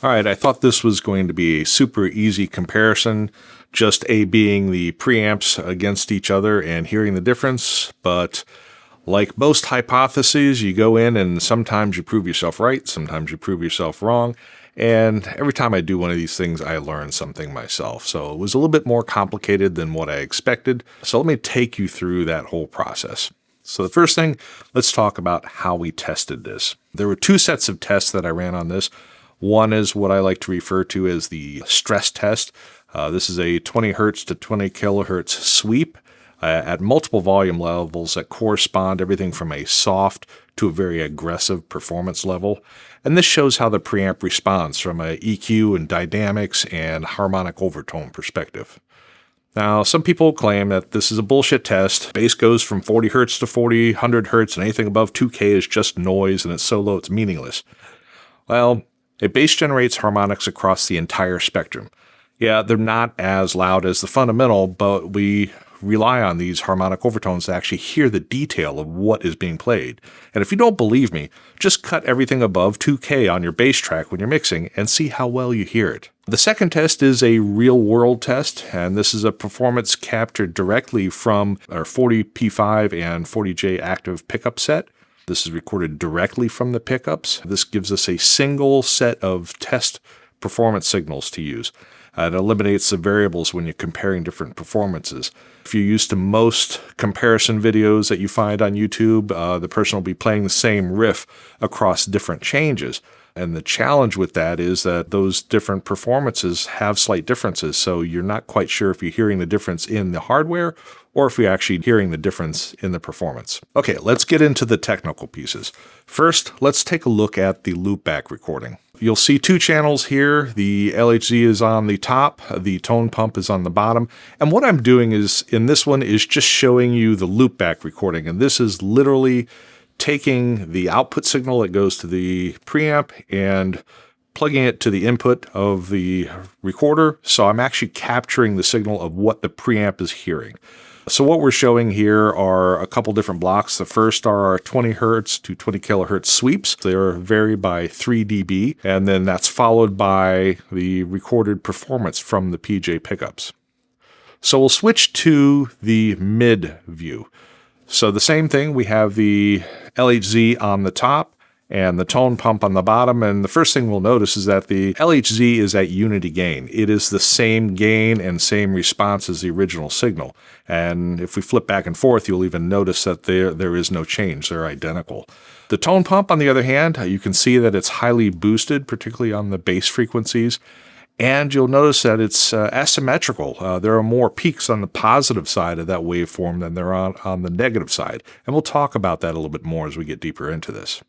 All right, I thought this was going to be a super easy comparison, just A being the preamps against each other and hearing the difference, but like most hypotheses, you go in and sometimes you prove yourself right, sometimes you prove yourself wrong, and every time I do one of these things, I learn something myself. So it was a little bit more complicated than what I expected, so let me take you through that whole process. So the first thing, let's talk about how we tested this. There were two sets of tests that I ran on this. One is what I like to refer to as the stress test. This is a 20 hertz to 20 kilohertz sweep at multiple volume levels that correspond everything from a soft to a very aggressive performance level. And this shows how the preamp responds from a EQ and dynamics and harmonic overtone perspective. Now, some people claim that this is a bullshit test. Bass goes from 40 hertz to 100 hertz, and anything above 2K is just noise, and it's so low it's meaningless. Well, a bass generates harmonics across the entire spectrum. Yeah, they're not as loud as the fundamental, but we rely on these harmonic overtones to actually hear the detail of what is being played. And if you don't believe me, just cut everything above 2K on your bass track when you're mixing and see how well you hear it. The second test is a real-world test, and this is a performance captured directly from our 40P5 and 40J active pickup set. This is recorded directly from the pickups. This gives us a single set of test performance signals to use. It eliminates the variables when you're comparing different performances. If you're used to most comparison videos that you find on YouTube, the person will be playing the same riff across different changes. And the challenge with that is that those different performances have slight differences, so you're not quite sure if you're hearing the difference in the hardware or if you're actually hearing the difference in the performance. Okay, let's get into the technical pieces. First, let's take a look at the loopback recording. You'll see two channels here. The LHZ is on the top, the TonePump is on the bottom. And what I'm doing is, in this one, is just showing you the loopback recording. And this is literally taking the output signal that goes to the preamp and plugging it to the input of the recorder. So I'm actually capturing the signal of what the preamp is hearing. So what we're showing here are a couple different blocks. The first are our 20 hertz to 20 kilohertz sweeps. They vary by 3 dB, and then that's followed by the recorded performance from the PJ pickups. So we'll switch to the mid view. So the same thing, we have the LHZ on the top and the TonePump on the bottom, and the first thing we'll notice is that the LHZ is at unity gain. It is the same gain and same response as the original signal. And if we flip back and forth, you'll even notice that there is no change. They're identical. The TonePump, on the other hand, you can see that it's highly boosted, particularly on the bass frequencies. And you'll notice that it's asymmetrical. There are more peaks on the positive side of that waveform than there are on the negative side. And we'll talk about that a little bit more as we get deeper into this.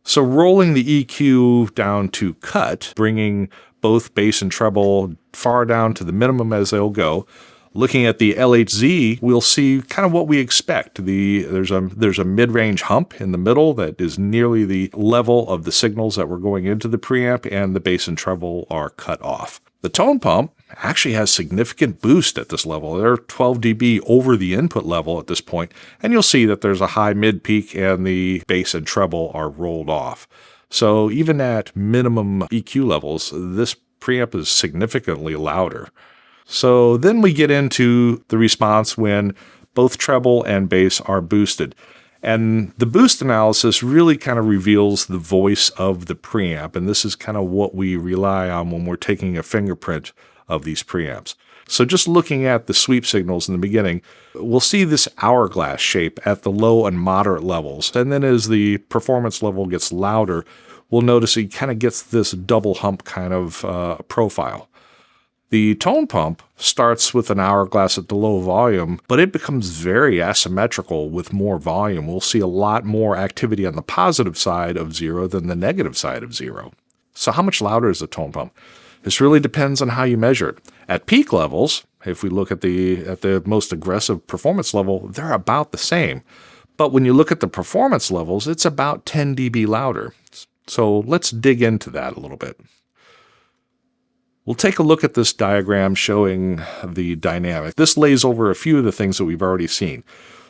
So rolling the EQ down to cut, bringing both bass and treble far down to the minimum as they'll go. Looking at the LHZ, we'll see kind of what we expect. There's a mid-range hump in the middle that is nearly the level of the signals that were going into the preamp, and the bass and treble are cut off. The TonePump actually has significant boost at this level. They're 12 dB over the input level at this point, and you'll see that there's a high mid-peak and the bass and treble are rolled off. So even at minimum EQ levels, this preamp is significantly louder. So then we get into the response when both treble and bass are boosted. And the boost analysis really kind of reveals the voice of the preamp, and this is kind of what we rely on when we're taking a fingerprint of these preamps. So just looking at the sweep signals in the beginning, we'll see this hourglass shape at the low and moderate levels. And then as the performance level gets louder, we'll notice it kind of gets this double hump kind of profile. The TonePump starts with an hourglass at the low volume, but it becomes very asymmetrical with more volume. We'll see a lot more activity on the positive side of zero than the negative side of zero. So how much louder is the TonePump? This really depends on how you measure it. At peak levels, if we look at the most aggressive performance level, they're about the same. But when you look at the performance levels, it's about 10 dB louder. So let's dig into that a little bit. We'll take a look at this diagram showing the dynamic. This lays over a few of the things that we've already seen.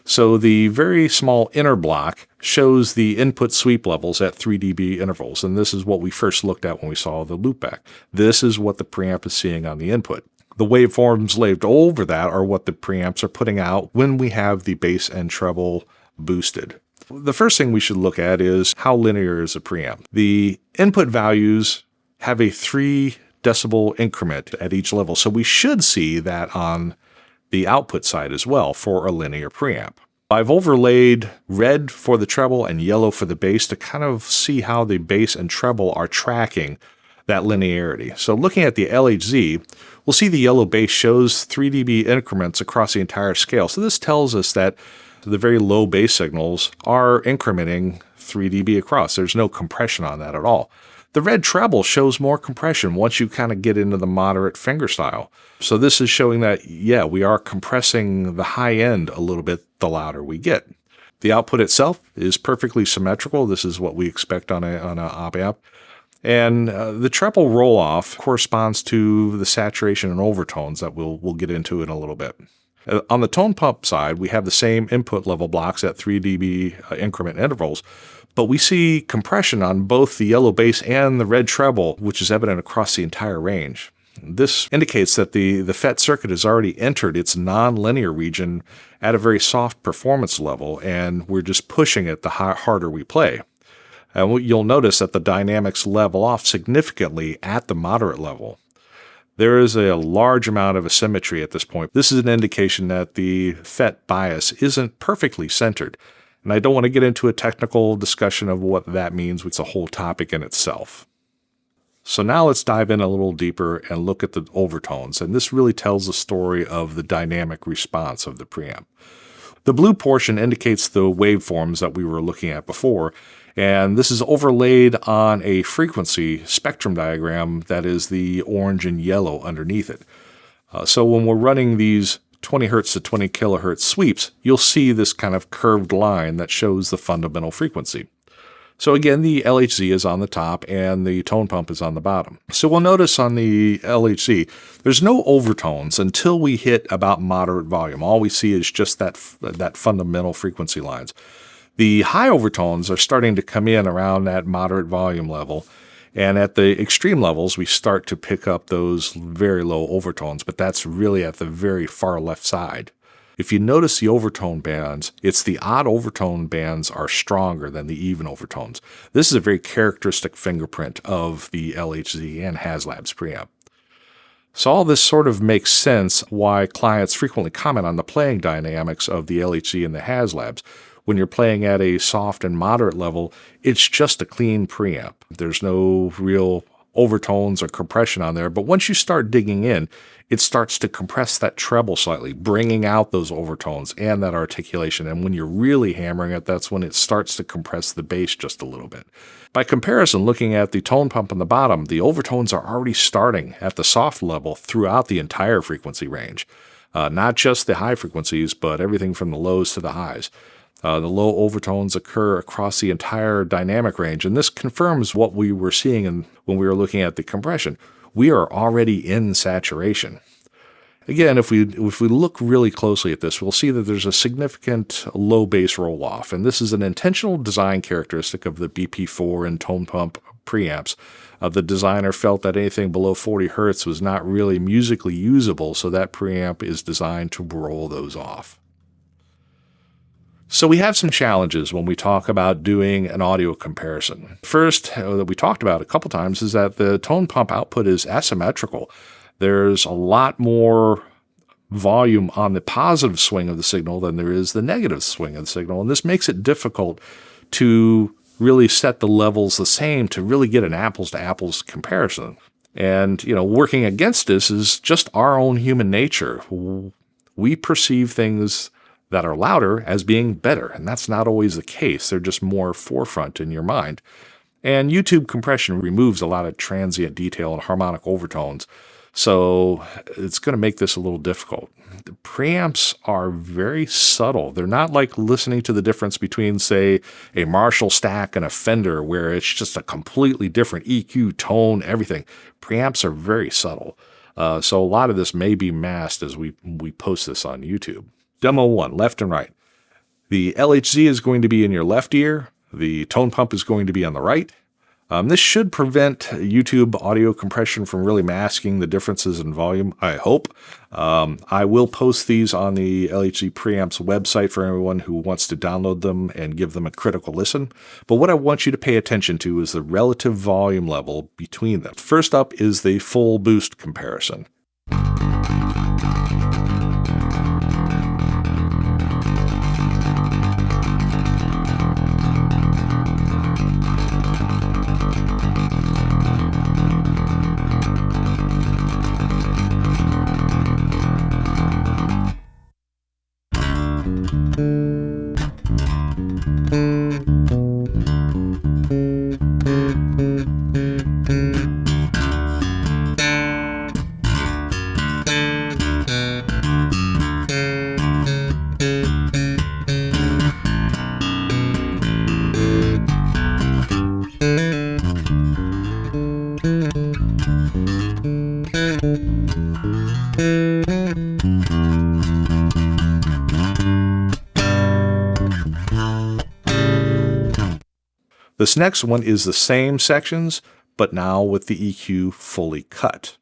So the very small inner block shows the input sweep levels at 3 dB intervals, and this is what we first looked at when we saw the loopback. This is what the preamp is seeing on the input. The waveforms laid over that are what the preamps are putting out when we have the bass and treble boosted. The first thing we should look at is how linear is a preamp. The input values have a 3 decibel increment at each level, so we should see that on the output side as well for a linear preamp. I've overlaid red for the treble and yellow for the bass to kind of see how the bass and treble are tracking that linearity. So looking at the LHZ, we'll see the yellow bass shows 3 dB increments across the entire scale. So this tells us that the very low bass signals are incrementing 3 dB across. There's no compression on that at all. The red treble shows more compression once you kind of get into the moderate fingerstyle. So this is showing that, yeah, we are compressing the high end a little bit the louder we get. The output itself is perfectly symmetrical. This is what we expect on an op amp. And the treble roll-off corresponds to the saturation and overtones that we'll get into in a little bit. On the tone pump side, we have the same input level blocks at 3 dB increment intervals, but we see compression on both the yellow bass and the red treble, which is evident across the entire range. This indicates that the FET circuit has already entered its non-linear region at a very soft performance level, and we're just pushing it the harder we play. And you'll notice that the dynamics level off significantly at the moderate level. There is a large amount of asymmetry at this point. This is an indication that the FET bias isn't perfectly centered. And I don't want to get into a technical discussion of what that means. It's a whole topic in itself. So now let's dive in a little deeper and look at the overtones. And this really tells the story of the dynamic response of the preamp. The blue portion indicates the waveforms that we were looking at before. And this is overlaid on a frequency spectrum diagram that is the orange and yellow underneath it. So when we're running these 20 hertz to 20 kilohertz sweeps, you'll see this kind of curved line that shows the fundamental frequency. So again, the LHZ is on the top and the tone pump is on the bottom. So we'll notice on the LHZ, there's no overtones until we hit about moderate volume. All we see is just that fundamental frequency lines. The high overtones are starting to come in around that moderate volume level. And at the extreme levels, we start to pick up those very low overtones, but that's really at the very far left side. If you notice the overtone bands, it's the odd overtone bands are stronger than the even overtones. This is a very characteristic fingerprint of the LHZ and HasLab's preamp. So all this sort of makes sense why clients frequently comment on the playing dynamics of the LHZ and the HasLabs. When you're playing at a soft and moderate level, it's just a clean preamp. There's no real overtones or compression on there, but once you start digging in, it starts to compress that treble slightly, bringing out those overtones and that articulation. And when you're really hammering it, that's when it starts to compress the bass just a little bit. By comparison, looking at the tone pump on the bottom, the overtones are already starting at the soft level throughout the entire frequency range. Not just the high frequencies, but everything from the lows to the highs. The low overtones occur across the entire dynamic range, and this confirms what we were seeing when we were looking at the compression. We are already in saturation. Again, if we look really closely at this, we'll see that there's a significant low bass roll-off, and this is an intentional design characteristic of the BP4 and tone pump preamps. The designer felt that anything below 40 hertz was not really musically usable, so that preamp is designed to roll those off. So we have some challenges when we talk about doing an audio comparison. First, that we talked about a couple times, is that the tone pump output is asymmetrical. There's a lot more volume on the positive swing of the signal than there is the negative swing of the signal, and this makes it difficult to really set the levels the same to really get an apples-to-apples comparison. And, working against this is just our own human nature. We perceive things that are louder as being better, and that's not always the case. They're just more forefront in your mind. And YouTube compression removes a lot of transient detail and harmonic overtones, so it's going to make this a little difficult. The preamps are very subtle. They're not like listening to the difference between, say, a Marshall stack and a Fender, where it's just a completely different EQ, tone, everything. Preamps are very subtle. So a lot of this may be masked as we post this on YouTube. Demo 1, left and right. The LHZ is going to be in your left ear. The tone pump is going to be on the right. This should prevent YouTube audio compression from really masking the differences in volume, I hope. I will post these on the LHZ Preamps website for everyone who wants to download them and give them a critical listen. But what I want you to pay attention to is the relative volume level between them. First up is the full boost comparison. This next one is the same sections, but now with the EQ fully cut.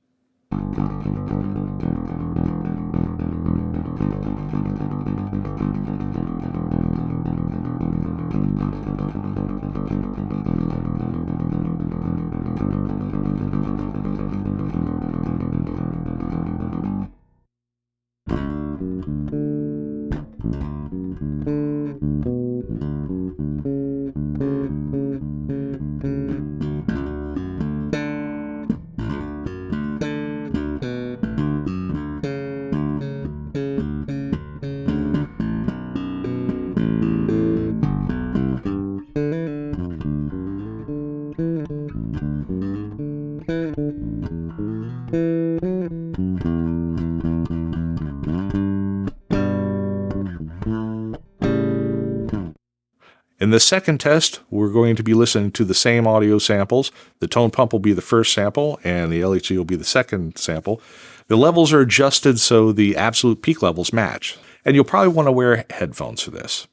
In the second test, we're going to be listening to the same audio samples. The tone pump will be the first sample, and the LHZ will be the second sample. The levels are adjusted so the absolute peak levels match, and you'll probably want to wear headphones for this.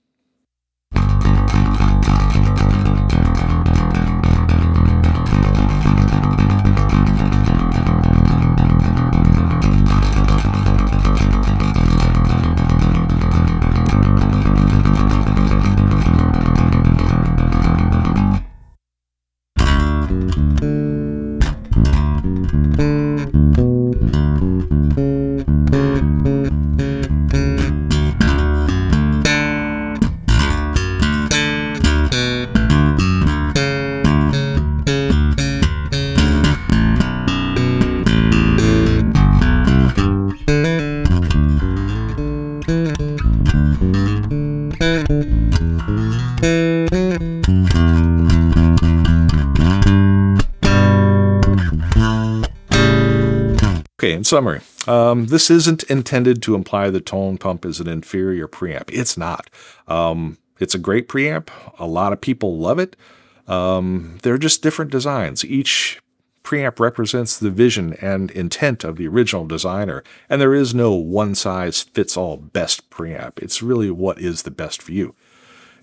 Okay, in summary, this isn't intended to imply the tone pump is an inferior preamp. It's not. It's a great preamp. A lot of people love it. They're just different designs. Each preamp represents the vision and intent of the original designer, and there is no one-size-fits-all best preamp. It's really what is the best for you.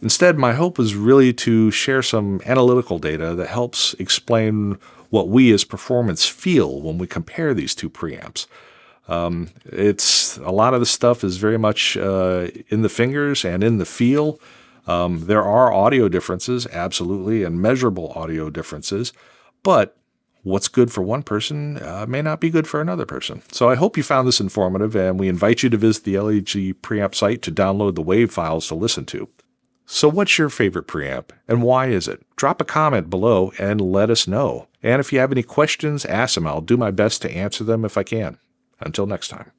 Instead, my hope is really to share some analytical data that helps explain what we as performance feel when we compare these two preamps. It's a lot of the stuff is very much in the fingers and in the feel. There are audio differences, absolutely, and measurable audio differences, but what's good for one person may not be good for another person. So I hope you found this informative, and we invite you to visit the LHZ Preamp site to download the WAV files to listen to. So what's your favorite preamp, and why is it? Drop a comment below and let us know. And if you have any questions, ask them. I'll do my best to answer them if I can. Until next time.